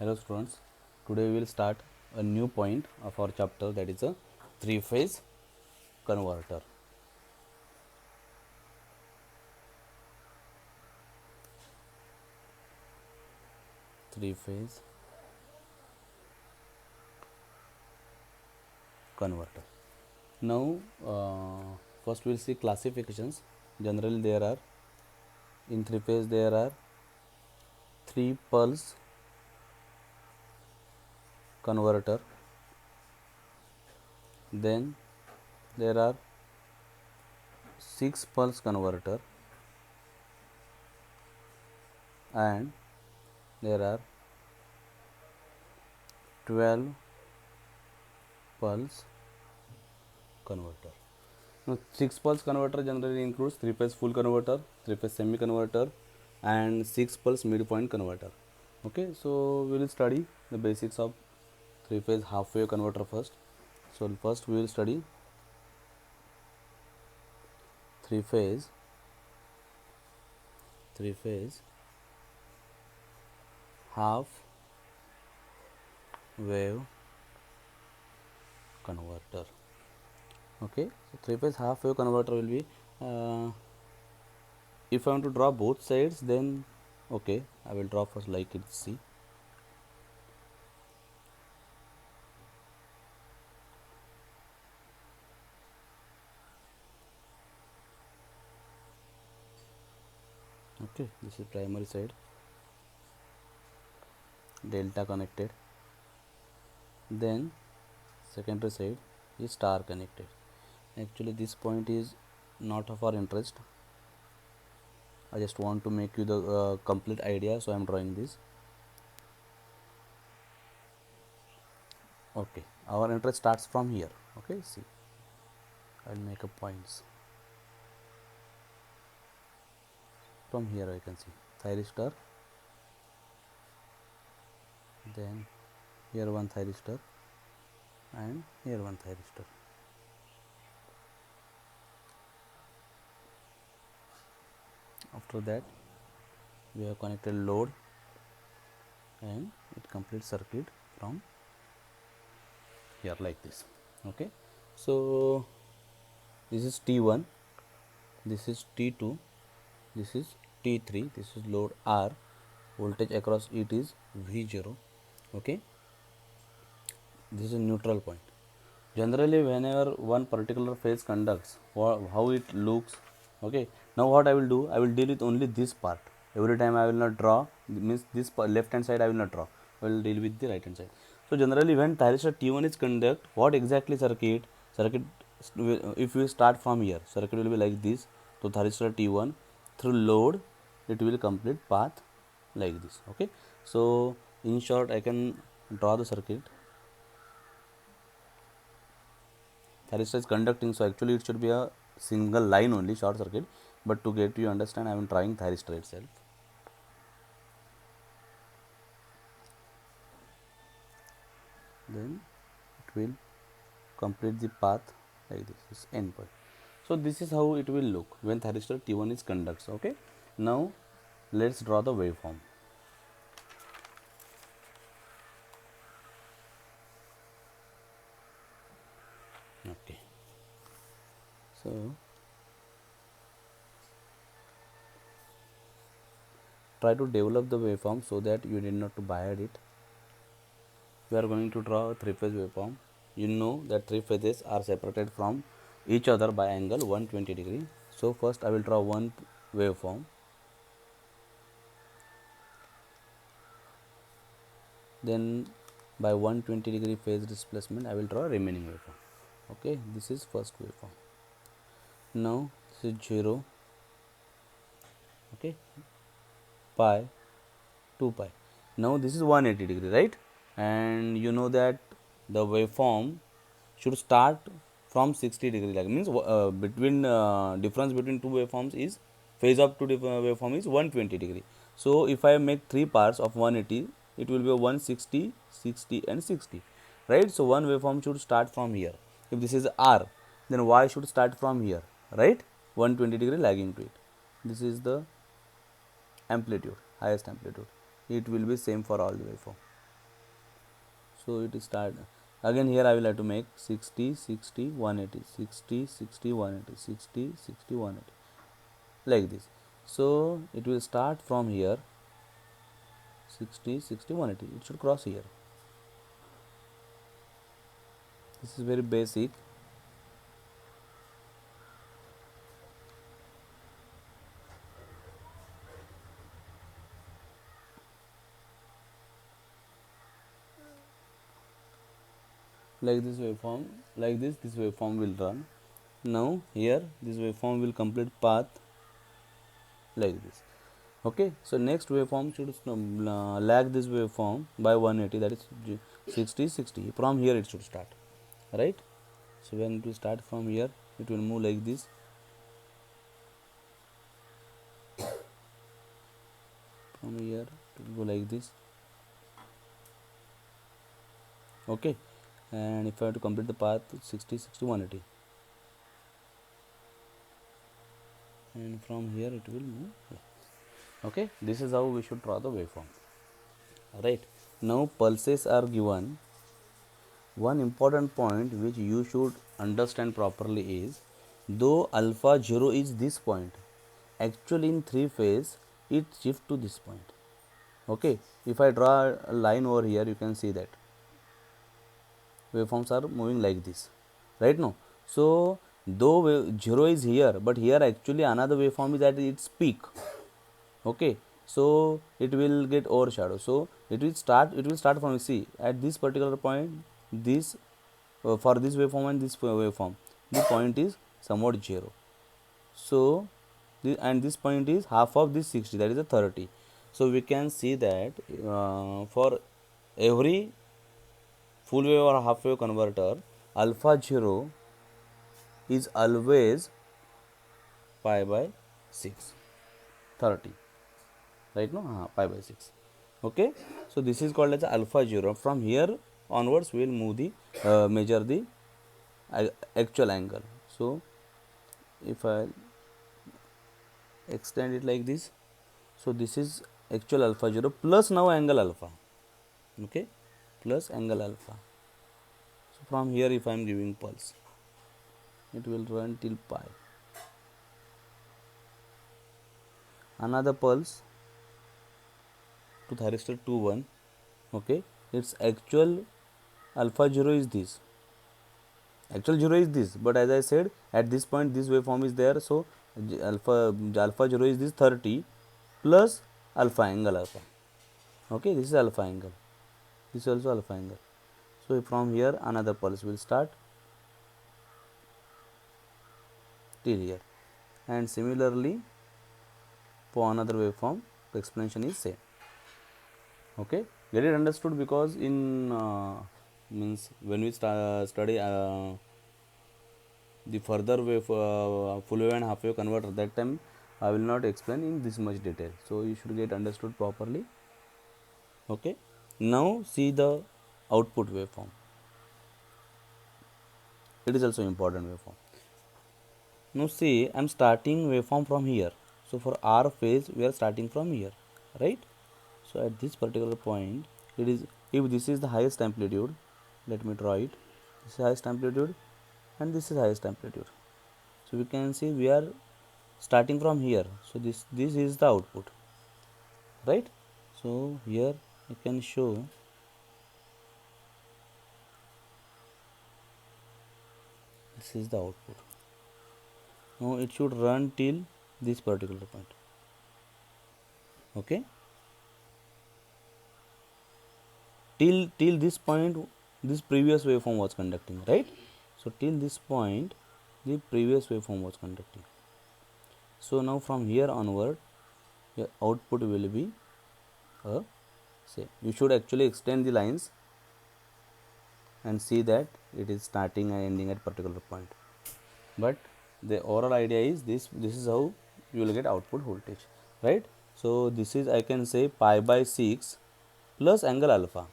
Hello students, today we will start a new point of our chapter, that is a three-phase converter. Three-phase converter. Now first we will see classifications. Generally there are, in three-phase there are three pulse converter, then there are six pulse converter, and there are 12 pulse converter. Now, 6 pulse converter generally includes 3 phase full converter, 3 phase semi converter, and 6 pulse midpoint converter. Okay, so we will study the basics of 3 phase half wave converter first. So, first we will study 3 phase half wave converter. Okay, so 3 phase half wave converter will be, if I want to draw both sides, then okay, I will draw first like it. See, okay, this is primary side, delta connected, then secondary side is star connected. Actually this point is not of our interest. I just want to make you the complete idea, so I am drawing this. Okay, our interest starts from here. Okay, see, I will make a points from here. I can see thyristor, then here one thyristor, and here one thyristor. After that we have connected load, and it completes circuit from here like this. Okay, so this is T1, this is T2, this is T3, this is load R, voltage across it is V0. Okay, this is neutral point. Generally whenever one particular phase conducts, how it looks. Okay, now what I will do, I will deal with only this part. Every time I will not draw, means this left hand side I will not draw, I will deal with the right hand side. So generally when thyristor T1 is conduct, what exactly circuit, if we start from here, circuit will be like this. So thyristor T1 through load, it will complete path like this. Okay, so in short I can draw the circuit. Thyristor is conducting, so actually it should be a single line only, short circuit, but to get you understand, I am trying thyristor itself. Then it will complete the path like this end point. So this is how it will look when thyristor T1 is conducts. Okay, now let's draw the waveform. Okay, so try to develop the waveform so that you need not to bias it. We are going to draw a three-phase waveform. You know that three phases are separated from each other by angle 120 degree. So first I will draw one waveform. Then by 120 degree phase displacement I will draw remaining waveform. Okay, this is first waveform. Now this is 0, okay, pi, 2 pi. Now this is 180 degree, right? And you know that the waveform should start from 60 degree, like means between difference between two waveforms is, phase of two waveform is 120 degree. So if I make three parts of 180, it will be a 160, 60 and 60, right? So one waveform should start from here. If this is R, then Y should start from here, right? 120 degree lagging to it. This is the amplitude, highest amplitude. It will be same for all the waveform. So it is start again. Here I will have to make 60 60 180 60 60 180 60 60 180 like this. So it will start from here 60 60 180. It should cross here. This is very basic. Like this waveform, like this waveform will run. Now here this waveform will complete path like this. Okay, so next waveform should lag this waveform by 180, that is 60 60. From here it should start, right? So when it will start from here, it will move like this. From here it will go like this. Okay, and if I have to complete the path 60 60 180, and from here it will move. Okay, this is how we should draw the waveform. Right, now pulses are given. One important point which you should understand properly is, though alpha 0 is this point, actually in 3 phase it shifts to this point. Okay, if I draw a line over here, you can see that waveforms are moving like this, right? Now, so though 0 is here, but here actually another waveform is at its peak. Okay, so it will get overshadowed. So it will start from, see, at this particular point, this for this waveform and this waveform, the point is somewhat 0. So and this point is half of this 60, that is a 30. So we can see that for every full wave or half wave converter, alpha 0 is always pi by 6, 30, right? No, pi by 6. Okay, so this is called as alpha 0. From here onwards we will move the measure the actual angle. So if I extend it like this, so this is actual alpha 0 plus now angle alpha. Okay, plus angle alpha. So from here if I am giving pulse, it will run till pi. Another pulse to thyristor 2 1. Okay, its actual alpha 0 is this. Actual 0 is this, but as I said, at this point this waveform is there. So alpha 0 is this 30 plus alpha angle alpha. Okay, this is alpha angle. This is also alpha angle. So from here another pulse will start till here, and similarly for another waveform the explanation is same. Okay, get it understood? Because in means when we study the further wave full wave and half wave converter, that time I will not explain in this much detail, so you should get understood properly. Okay, now see the output waveform. It is also important waveform. Now see, I am starting waveform from here. So for R phase we are starting from here, right? So at this particular point, it is, if this is the highest amplitude, let me draw it. This is highest amplitude and this is highest amplitude. So we can see we are starting from here. So this is the output, right? So here I can show this is the output. Now it should run till this particular point. Okay, till this point this previous waveform was conducting, right? So till this point the previous waveform was conducting. So now from here onward your output will be same. You should actually extend the lines and see that it is starting and ending at particular point, but the overall idea is this is how you will get output voltage, right? So this is, I can say, pi by 6 plus angle alpha,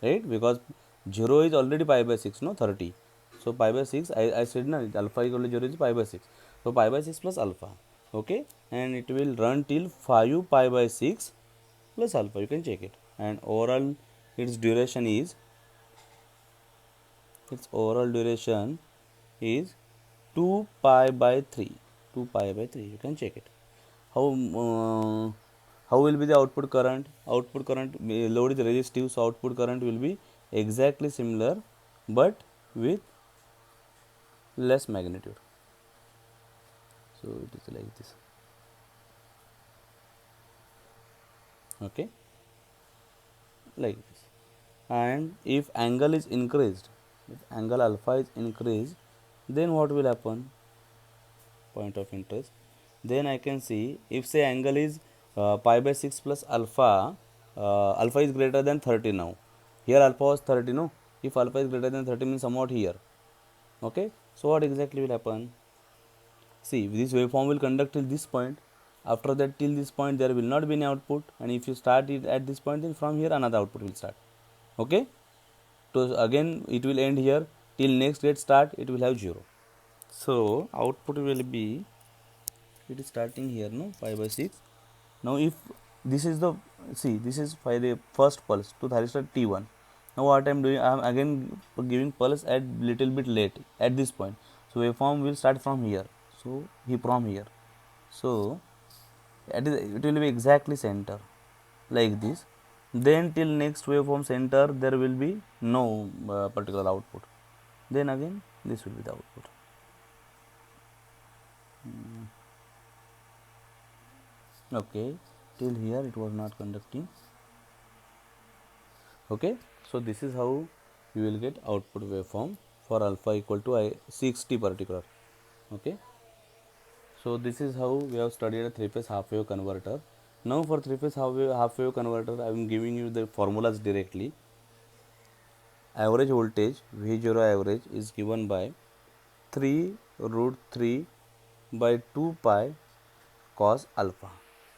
right? Because 0 is already pi by 6, no, 30. So pi by 6, I said na, alpha equal to 0 is pi by 6. So pi by 6 plus alpha. Okay, and it will run till 5 pi by 6 plus alpha. You can check it, and overall its duration is its overall duration is 2 pi by 3. 2 pi by 3. You can check it. How will be the output current? Output current, load is resistive, so output current will be exactly similar but with less magnitude. So it is like this. Okay, like this. And if angle is increased, if angle alpha is increased, then what will happen? Point of interest. Then I can see if say angle is pi by 6 plus alpha, alpha is greater than 30 now. Here alpha was 30, no? If alpha is greater than 30 means somewhat here. Okay, so what exactly will happen? See, this waveform will conduct till this point. After that, till this point there will not be any output, and if you start it at this point, then from here another output will start. Okay, so again it will end here till next gate start, it will have 0. So output will be, it is starting here, no, 5 by 6. Now if this is the, see, this is by the first pulse to thyristor T1. Now what I am doing, I am again giving pulse at little bit late at this point. So waveform will start from here. So from here. So it will be exactly center like this. Then till next waveform center there will be no particular output. Then again this will be the output. Okay, till here it was not conducting. Okay, so this is how you will get output waveform for alpha equal to 60 particular. Okay, so this is how we have studied a 3-phase half wave converter. Now for 3-phase half wave converter I am giving you the formulas directly. Average voltage V0 average is given by 3 root 3 by 2 pi cos alpha.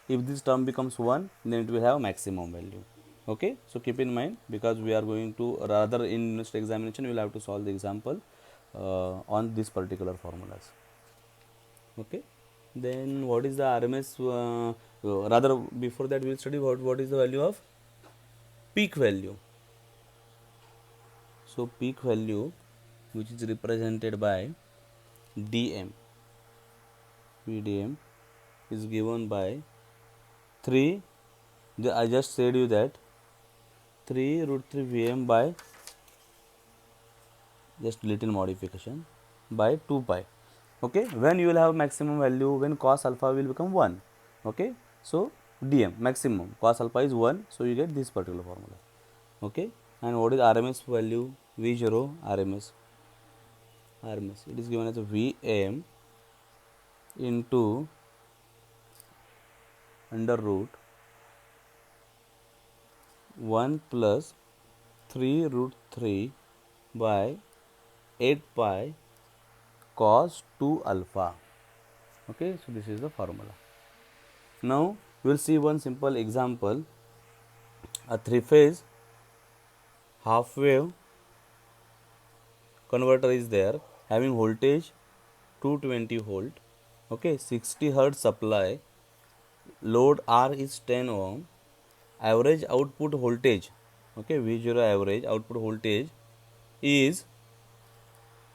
If this term becomes 1, then it will have maximum value. Okay, so keep in mind, because we are going to, rather in next examination we will have to solve the example on this particular formulas. Okay, then what is the RMS, rather before that we will study what is the value of peak value. So peak value, which is represented by dm, Pdm is given by 3, I just said you that 3 root 3 Vm by, just little modification, by 2 pi. Okay, when you will have maximum value, when cos alpha will become 1. Okay, so dm maximum cos alpha is 1, so you get this particular formula. Okay, and what is RMS value? V0 RMS, it is given as a Vm into under root 1 plus 3 root 3 by 8 pi cos 2 alpha. Okay, so this is the formula. Now we will see one simple example. A 3-phase half wave converter is there, having voltage 220 volt. Okay, 60 hertz supply, load R is 10 ohm, average output voltage, okay, V0 average output voltage is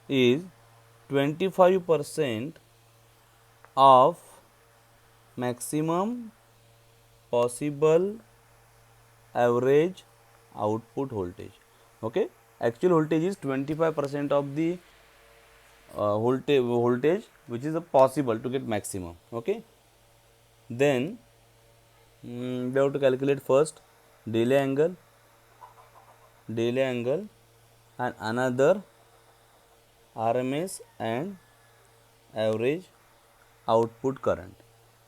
25% of maximum possible average output voltage. Okay, actual voltage is 25% of the voltage which is possible to get maximum. Okay, then we have to calculate first delay angle and another RMS and average output current.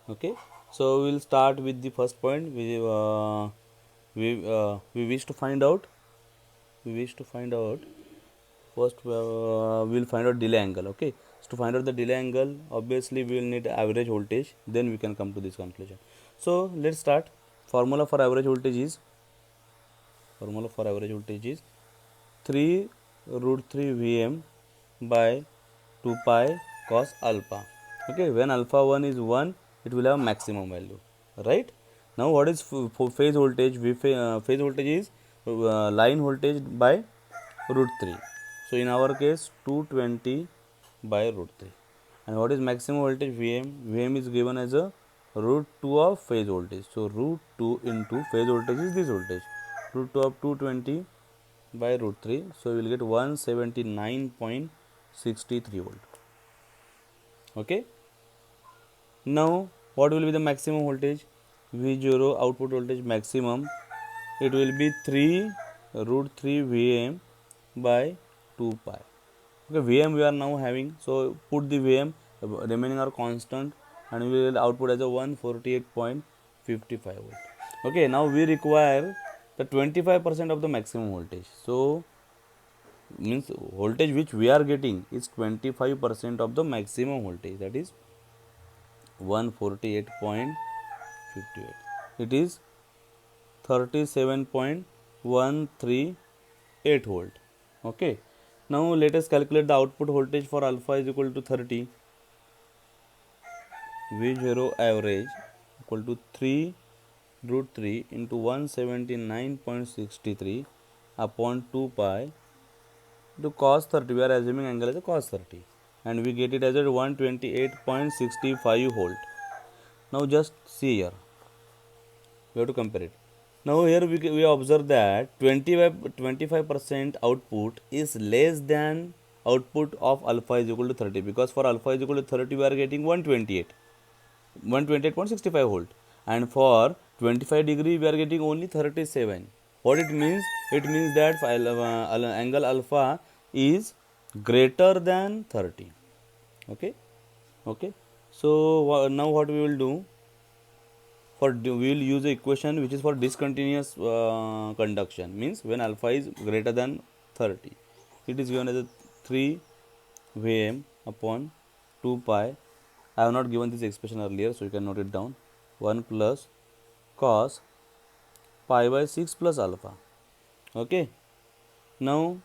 Okay, so we will start with the first point. We wish to find out first we will find out delay angle. Okay, so to find out the delay angle, obviously we will need average voltage, then we can come to this conclusion. So let's start. Formula for average voltage is 3 root 3 Vm by 2 pi cos alpha. Okay, when alpha 1 is 1, it will have maximum value, right? Now what is for phase voltage? Phase voltage is line voltage by root 3. So in our case 220 by root 3. And what is maximum voltage? Vm. Vm is given as a root 2 of phase voltage. So root 2 into phase voltage is this voltage. Root 2 of 220 by root 3. So we will get 179.63 volt. Okay. Now what will be the maximum voltage? V0 output voltage maximum. It will be 3 root 3 Vm by 2 pi. Okay, Vm we are now having, so put the Vm, remaining are constant, and we will output as a 148.55 volt. Okay, now we require the 25% of the maximum voltage. So means voltage which we are getting is 25% of the maximum voltage, that is 148.58. It is 37.138 volt. Okay. Now let us calculate the output voltage for alpha is equal to 30. V0 average equal to 3 root 3 into 179.63 upon 2 pi to cos 30. We are assuming angle as a cos 30 and we get it as a 128.65 volt. Now just see here, we have to compare it. Now here we observe that 25% output is less than output of alpha is equal to 30, because for alpha is equal to 30 we are getting 128.65 volt, and for 25 degree we are getting only 37. What it means? It means that angle alpha is greater than 30. Okay. So now what we will do? We will use the equation which is for discontinuous conduction, means when alpha is greater than 30, it is given as a 3 Vm upon 2 pi. I have not given this expression earlier, so you can note it down. 1 plus cos pi by 6 plus alpha. Okay. Now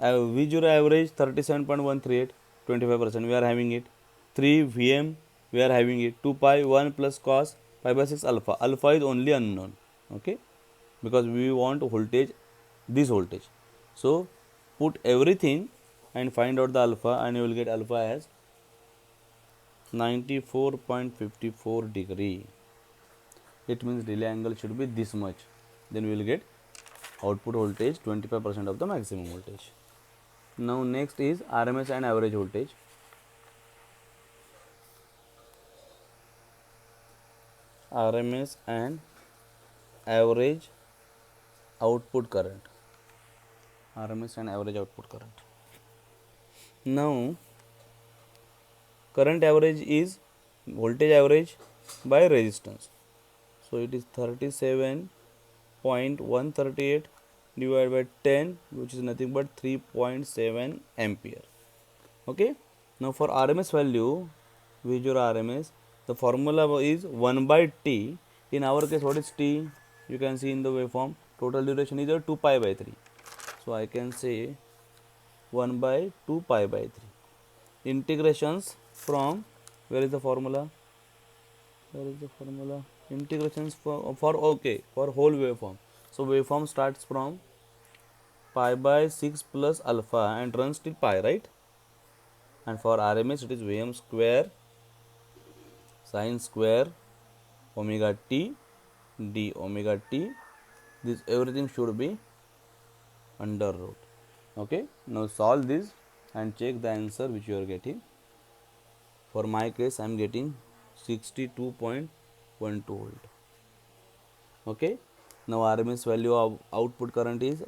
V0 average 37.138, 25% we are having it. 3 Vm we are having it. 2 pi 1 plus cos pi by 6 alpha. Alpha is only unknown. Okay. Because we want voltage, this voltage. So put everything and find out the alpha, and you will get alpha as 94.54 degree. It means delay angle should be this much. Then we will get output voltage 25% of the maximum voltage. Now next is RMS and average voltage. RMS and average output current. RMS and average output current. Now current average is voltage average by resistance. So it is 37.138 divided by 10, which is nothing but 3.7 ampere. Okay. Now for RMS value, V0 RMS, the formula is 1 by T. In our case, what is T? You can see in the waveform, total duration is 2 pi by 3. So I can say 1 by 2 pi by 3. Integrations from, where is the formula? Integrations for whole waveform. So waveform starts from pi by 6 plus alpha and runs till pi, right? And for RMS it is Vm square sin square omega t d omega t. This everything should be under root. Okay. Now solve this and check the answer which you are getting. For my case, I am getting 62.12 volt. Okay. Now RMS value of output current is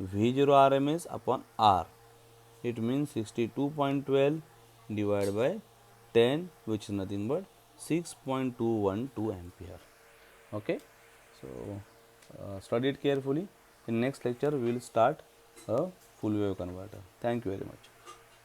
V0 RMS upon R. It means 62.12 divided by 10, which is nothing but 6.212 ampere. Okay. So study it carefully. In next lecture we will start a full wave converter. Thank you very much.